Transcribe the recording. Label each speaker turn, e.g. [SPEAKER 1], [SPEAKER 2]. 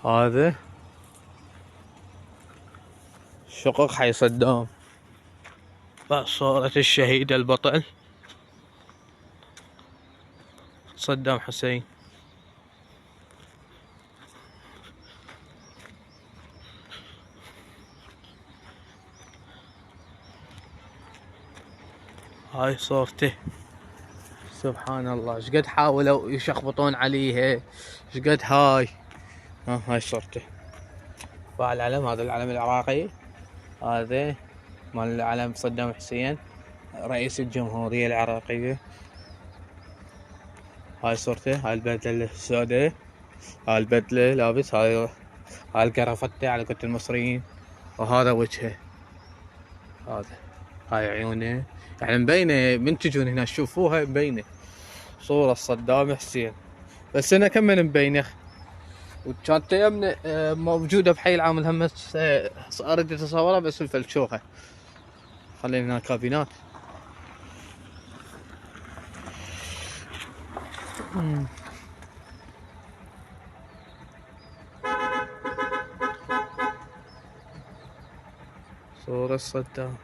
[SPEAKER 1] هذا شقق حي صدام، صورة الشهيد البطل صدام حسين. هاي صورته. سبحان الله، شقد حاولوا يشخبطون عليها، شقد هاي صورته. فالعلم، هذا العلم العراقي، هذا مال العلم صدام حسين رئيس الجمهورية العراقية. هاي صورته، هاي البدلة السوداء، هاي البدلة لابس، هاي القرافته على قولة المصريين، وهذا وجهه، هاي عيونه، يعني مبينة من تجون هنا تشوفوها مبينة صورة صدام حسين. بس انا كم مبينة، وكانت يمنا موجودة بحي العام الهمس، اريد اتصورها بس الفلشوخة. خلينا هنا كابينات. صورة صدام.